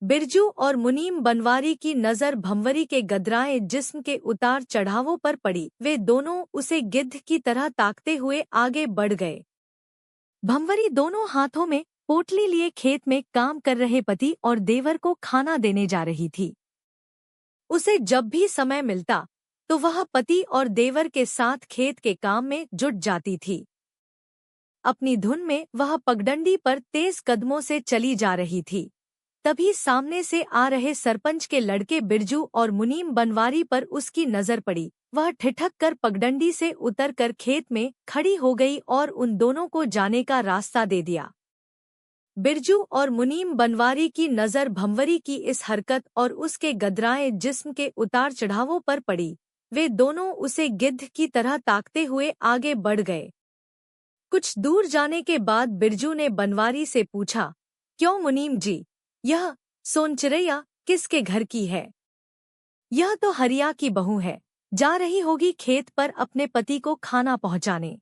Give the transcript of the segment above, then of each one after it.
बिरजू और मुनीम बनवारी की नज़र भंवरी के गदराए जिस्म के उतार चढ़ावों पर पड़ी। वे दोनों उसे गिद्ध की तरह ताकते हुए आगे बढ़ गए। भंवरी दोनों हाथों में पोटली लिए खेत में काम कर रहे पति और देवर को खाना देने जा रही थी। उसे जब भी समय मिलता तो वह पति और देवर के साथ खेत के काम में जुट जाती थी। अपनी धुन में वह पगडंडी पर तेज कदमों से चली जा रही थी। तभी सामने से आ रहे सरपंच के लड़के बिरजू और मुनीम बनवारी पर उसकी नजर पड़ी। वह ठिठक कर पगडंडी से उतरकर खेत में खड़ी हो गई और उन दोनों को जाने का रास्ता दे दिया। बिरजू और मुनीम बनवारी की नज़र भंवरी की इस हरकत और उसके गदराए जिस्म के उतार चढ़ावों पर पड़ी। वे दोनों उसे गिद्ध की तरह ताकते हुए आगे बढ़ गए। कुछ दूर जाने के बाद बिरजू ने बनवारी से पूछा, क्यों मुनीम जी, यह सोनचिरैया किसके घर की है? यह तो हरिया की बहू है, जा रही होगी खेत पर अपने पति को खाना पहुंचाने।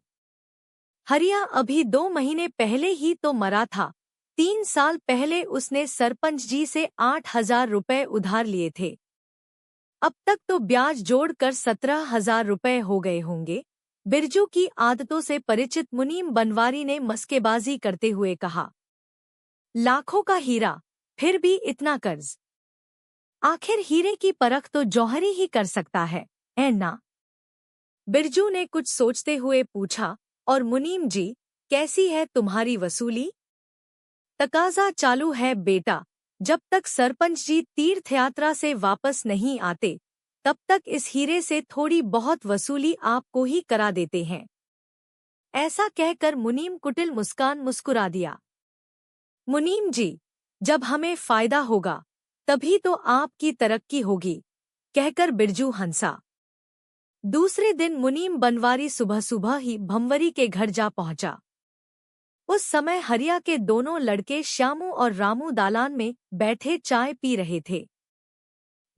हरिया अभी 2 महीने पहले ही तो मरा था। 3 साल पहले उसने सरपंच जी से 8,000 रुपए उधार लिए थे। अब तक तो ब्याज जोड़कर 17,000 रुपए हो गए होंगे। बिरजू की आदतों से परिचित मुनीम बनवारी ने मस्केबाजी करते हुए कहा, लाखों का हीरा, फिर भी इतना कर्ज? आखिर हीरे की परख तो जौहरी ही कर सकता है ना? बिरजू ने कुछ सोचते हुए पूछा, और मुनीम जी, कैसी है तुम्हारी वसूली? तकाजा चालू है बेटा, जब तक सरपंच जी तीर्थ यात्रा से वापस नहीं आते तब तक इस हीरे से थोड़ी बहुत वसूली आपको ही करा देते हैं। ऐसा कहकर मुनीम कुटिल मुस्कान मुस्कुरा दिया। मुनीम जी, जब हमें फायदा होगा तभी तो आपकी तरक्की होगी, कहकर बिरजू हंसा। दूसरे दिन मुनीम बनवारी सुबह सुबह ही भंवरी के घर जा पहुंचा। उस समय हरिया के दोनों लड़के श्यामू और रामू दालान में बैठे चाय पी रहे थे।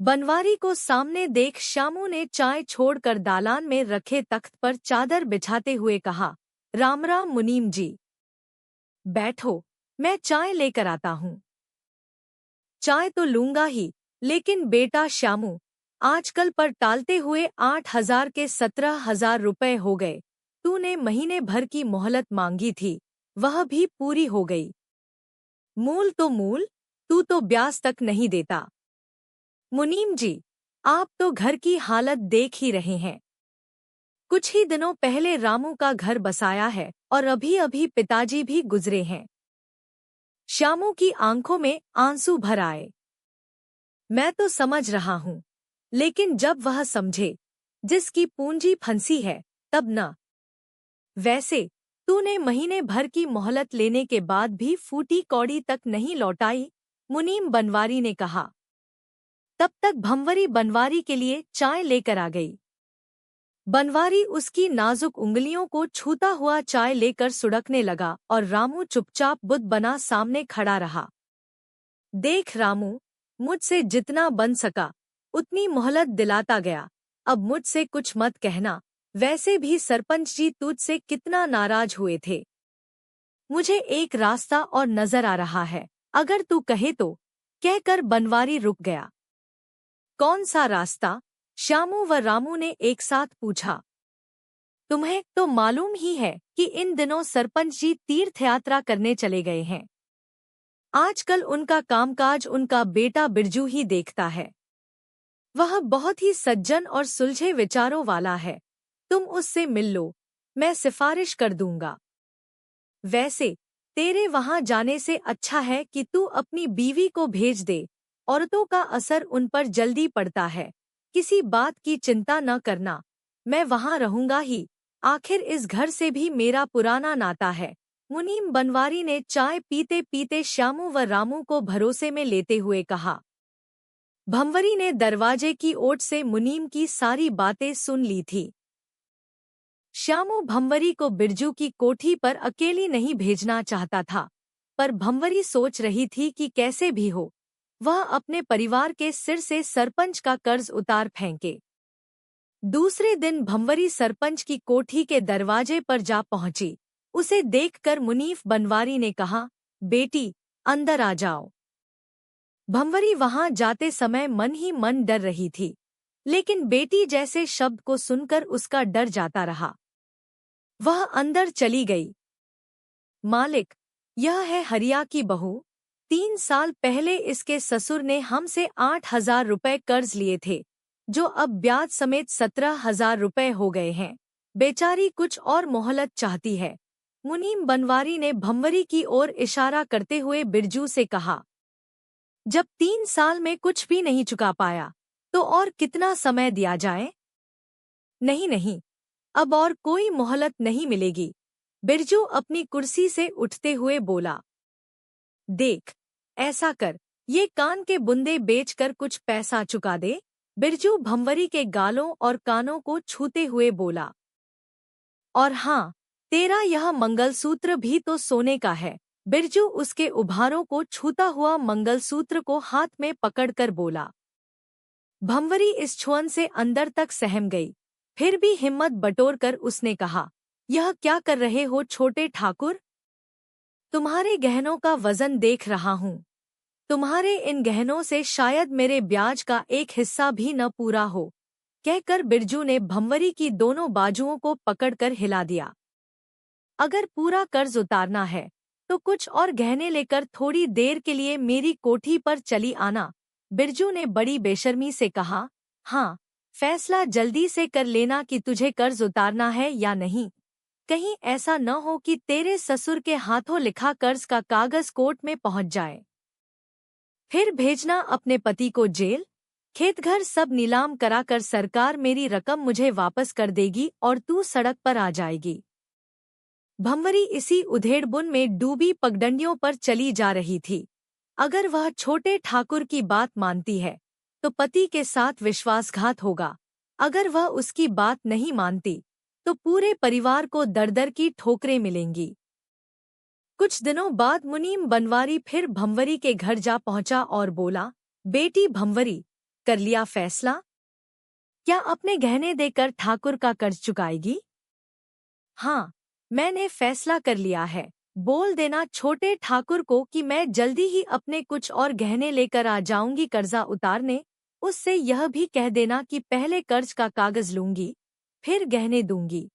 बनवारी को सामने देख श्यामू ने चाय छोड़कर दालान में रखे तख्त पर चादर बिछाते हुए कहा, राम राम मुनीम जी। बैठो, मैं चाय लेकर आता हूँ। चाय तो लूंगा ही, लेकिन बेटा श्यामू, आजकल पर टालते हुए 8,000 के 17,000 रुपए हो गए। तूने महीने भर की मोहलत मांगी थी, वह भी पूरी हो गई। मूल तो मूल, तू तो ब्याज तक नहीं देता। मुनीम जी, आप तो घर की हालत देख ही रहे हैं। कुछ ही दिनों पहले रामू का घर बसाया है और अभी अभी पिताजी भी गुजरे हैं। श्यामू की आंखों में आंसू भर आए। मैं तो समझ रहा हूँ, लेकिन जब वह समझे जिसकी पूंजी फंसी है तब न। वैसे तूने महीने भर की मोहलत लेने के बाद भी फूटी कौड़ी तक नहीं लौटाई, मुनीम बनवारी ने कहा। तब तक भंवरी बनवारी के लिए चाय लेकर आ गई। बनवारी उसकी नाजुक उंगलियों को छूता हुआ चाय लेकर सुड़कने लगा और रामू चुपचाप बुत बना सामने खड़ा रहा। देख रामू, मुझसे जितना बन सका उतनी मोहलत दिलाता गया, अब मुझसे कुछ मत कहना। वैसे भी सरपंच जी तुझसे कितना नाराज हुए थे। मुझे एक रास्ता और नजर आ रहा है, अगर तू कहे तो, कहकर बनवारी रुक गया। कौन सा रास्ता? श्यामू व रामू ने एक साथ पूछा। तुम्हें तो मालूम ही है कि इन दिनों सरपंच जी तीर्थ यात्रा करने चले गए हैं। आजकल उनका कामकाज उनका बेटा बिरजू ही देखता है। वह बहुत ही सज्जन और सुलझे विचारों वाला है। तुम उससे मिल लो, मैं सिफारिश कर दूंगा। वैसे तेरे वहां जाने से अच्छा है कि तू अपनी बीवी को भेज दे। औरतों का असर उन पर जल्दी पड़ता है। किसी बात की चिंता न करना, मैं वहां रहूंगा ही। आखिर इस घर से भी मेरा पुराना नाता है। मुनीम बनवारी ने चाय पीते पीते श्यामू व रामू को भरोसे में लेते हुए कहा। भंवरी ने दरवाजे की ओट से मुनीम की सारी बातें सुन ली थी। श्यामू भंवरी को बिरजू की कोठी पर अकेली नहीं भेजना चाहता था, पर भंवरी सोच रही थी कि कैसे भी हो वह अपने परिवार के सिर से सरपंच का कर्ज उतार फेंके। दूसरे दिन भंवरी सरपंच की कोठी के दरवाजे पर जा पहुंची। उसे देखकर मुनीफ बनवारी ने कहा, बेटी, अंदर आ जाओ। भंवरी वहां जाते समय मन ही मन डर रही थी, लेकिन बेटी जैसे शब्द को सुनकर उसका डर जाता रहा। वह अंदर चली गई। मालिक, यह है हरिया की बहू। 3 साल पहले इसके ससुर ने हमसे 8,000 रुपए कर्ज लिए थे, जो अब ब्याज समेत 17,000 रुपए हो गए हैं। बेचारी कुछ और मोहलत चाहती है। मुनीम बनवारी ने भंवरी की ओर इशारा करते हुए बिरजू से कहा। जब 3 साल में कुछ भी नहीं चुका पाया, तो और कितना समय दिया जाए? नहीं नहीं, अब और कोई मोहलत नहीं मिलेगी। बिरजू अपनी कुर्सी से उठते हुए बोला। देख, ऐसा कर, ये कान के बुंदे बेचकर कुछ पैसा चुका दे। बिरजू भंवरी के गालों और कानों को छूते हुए बोला। और हाँ, तेरा यह मंगलसूत्र भी तो सोने का है। बिरजू उसके उभारों को छूता हुआ मंगलसूत्र को हाथ में पकड़कर बोला। भंवरी इस छुअन से अंदर तक सहम गई। फिर भी हिम्मत बटोरकर उसने कहा, यह क्या कर रहे हो छोटे ठाकुर? तुम्हारे गहनों का वजन देख रहा हूँ। तुम्हारे इन गहनों से शायद मेरे ब्याज का एक हिस्सा भी न पूरा हो। कहकर बिरजू ने भंवरी की दोनों बाजुओं को पकड़कर हिला दिया। अगर पूरा कर्ज उतारना है, तो कुछ और गहने लेकर थोड़ी देर के लिए मेरी कोठी पर चली आना। बिरजू ने बड़ी बेशर्मी से कहा। हाँ, फैसला जल्दी से कर लेना कि तुझे कर्ज उतारना है या नहीं। कहीं ऐसा न हो कि तेरे ससुर के हाथों लिखा कर्ज का कागज कोर्ट में पहुंच जाए। फिर भेजना अपने पति को जेल। खेत घर सब नीलाम कराकर सरकार मेरी रकम मुझे वापस कर देगी और तू सड़क पर आ जाएगी। भंवरी इसी उधेड़बुन में डूबी पगडंडियों पर चली जा रही थी। अगर वह छोटे ठाकुर की बात मानती है, तो पति के साथ विश्वासघात होगा। अगर वह उसकी बात नहीं मानती, तो पूरे परिवार को दर-दर की ठोकरें मिलेंगी। कुछ दिनों बाद मुनीम बनवारी फिर भंवरी के घर जा पहुंचा और बोला। बेटी भंवरी, कर लिया फैसला? क्या अपने गहने देकर ठाकुर का कर्ज चुकाएगी? हाँ, मैंने फैसला कर लिया है। बोल देना छोटे ठाकुर को कि मैं जल्दी ही अपने कुछ और गहने लेकर आ जाऊंगी कर्जा उतारने। उससे यह भी कह देना कि पहले कर्ज का कागज लूंगी, फिर गहने दूंगी।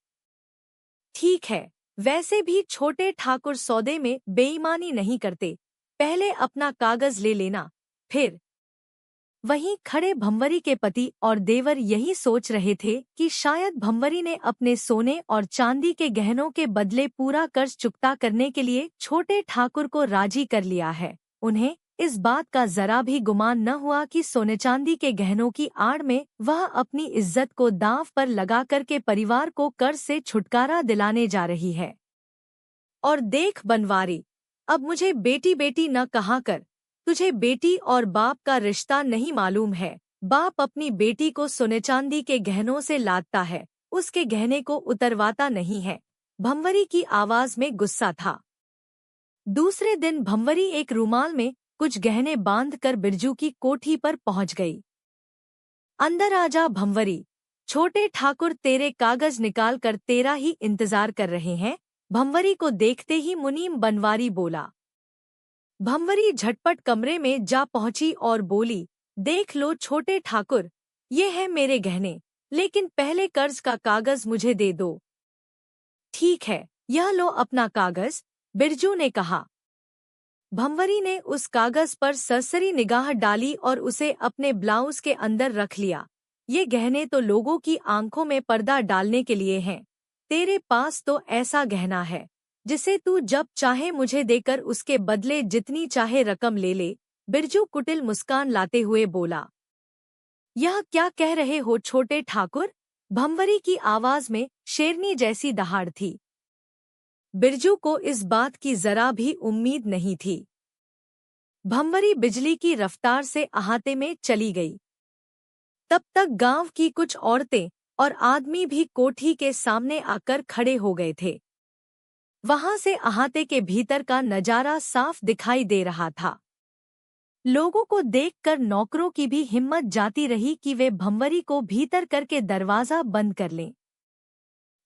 ठीक है, वैसे भी छोटे ठाकुर सौदे में बेईमानी नहीं करते। पहले अपना कागज ले लेना, फिर। वहीं खड़े भंवरी के पति और देवर यही सोच रहे थे कि शायद भंवरी ने अपने सोने और चांदी के गहनों के बदले पूरा कर्ज चुकता करने के लिए छोटे ठाकुर को राजी कर लिया है। उन्हें इस बात का जरा भी गुमान न हुआ कि सोने चांदी के गहनों की आड़ में वह अपनी इज्जत को दांव पर लगा करके परिवार को कर्ज से छुटकारा दिलाने जा रही है। और देख बनवारी, अब मुझे बेटी बेटी न कहा कर। तुझे बेटी और बाप का रिश्ता नहीं मालूम है। बाप अपनी बेटी को सोने चांदी के गहनों से लादता है, उसके गहने को उतरवाता नहीं है। भंवरी की आवाज में गुस्सा था। दूसरे दिन भंवरी एक रुमाल में कुछ गहने बांधकर बिरजू की कोठी पर पहुंच गई। अंदर आजा भंवरी, छोटे ठाकुर तेरे कागज निकाल कर तेरा ही इंतजार कर रहे हैं। भंवरी को देखते ही मुनीम बनवारी बोला। भंवरी झटपट कमरे में जा पहुंची और बोली। देख लो छोटे ठाकुर, ये है मेरे गहने, लेकिन पहले कर्ज का कागज मुझे दे दो। ठीक है, यह लो अपना कागज, बिरजू ने कहा। भंवरी ने उस कागज पर सरसरी निगाह डाली और उसे अपने ब्लाउज के अंदर रख लिया। ये गहने तो लोगों की आंखों में पर्दा डालने के लिए हैं। तेरे पास तो ऐसा गहना है जिसे तू जब चाहे मुझे देकर उसके बदले जितनी चाहे रकम ले ले। बिरजू कुटिल मुस्कान लाते हुए बोला। यह क्या कह रहे हो छोटे ठाकुर? भंवरी की आवाज में शेरनी जैसी दहाड़ थी। बिरजू को इस बात की जरा भी उम्मीद नहीं थी। भंवरी बिजली की रफ्तार से अहाते में चली गई। तब तक गांव की कुछ औरतें और आदमी भी कोठी के सामने आकर खड़े हो गए थे। वहां से अहाते के भीतर का नजारा साफ दिखाई दे रहा था। लोगों को देखकर नौकरों की भी हिम्मत जाती रही कि वे भंवरी को भीतर करके दरवाजा बंद कर लें।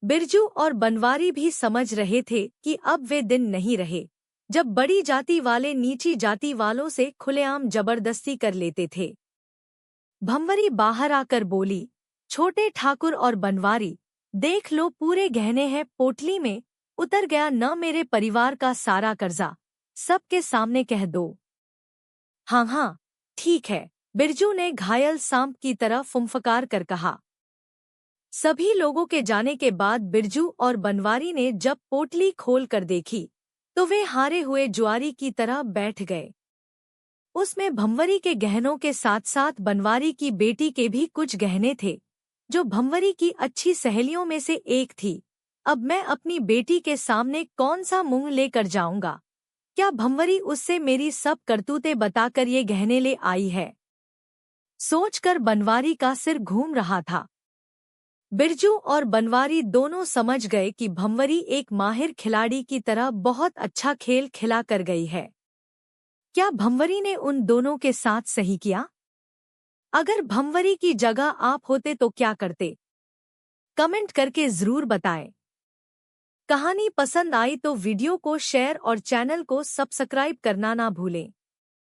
बिरजू और बनवारी भी समझ रहे थे कि अब वे दिन नहीं रहे। जब बड़ी जाति वाले नीची जाति वालों से खुलेआम जबरदस्ती कर लेते थे। भंवरी बाहर आकर बोली, छोटे ठाकुर और बनवारी, देख लो पूरे गहने हैं पोटली में, उतर गया न मेरे परिवार का सारा कर्जा, सबके सामने कह दो। हाँ हाँ, ठीक है, बिरजू ने घायल सांप की तरह फुंफकार कर कहा। सभी लोगों के जाने के बाद बिरजू और बनवारी ने जब पोटली खोल कर देखी तो वे हारे हुए जुआरी की तरह बैठ गए। उसमें भंवरी के गहनों के साथ साथ बनवारी की बेटी के भी कुछ गहने थे, जो भंवरी की अच्छी सहेलियों में से एक थी। अब मैं अपनी बेटी के सामने कौन सा मुंह लेकर जाऊंगा? क्या भंवरी उससे मेरी सब करतूतें बताकर ये गहने ले आई है? सोचकर बनवारी का सिर घूम रहा था। बिरजू और बनवारी दोनों समझ गए कि भंवरी एक माहिर खिलाड़ी की तरह बहुत अच्छा खेल खिला कर गई है। क्या भंवरी ने उन दोनों के साथ सही किया? अगर भंवरी की जगह आप होते तो क्या करते? कमेंट करके जरूर बताएं। कहानी पसंद आई तो वीडियो को शेयर और चैनल को सब्सक्राइब करना ना भूलें।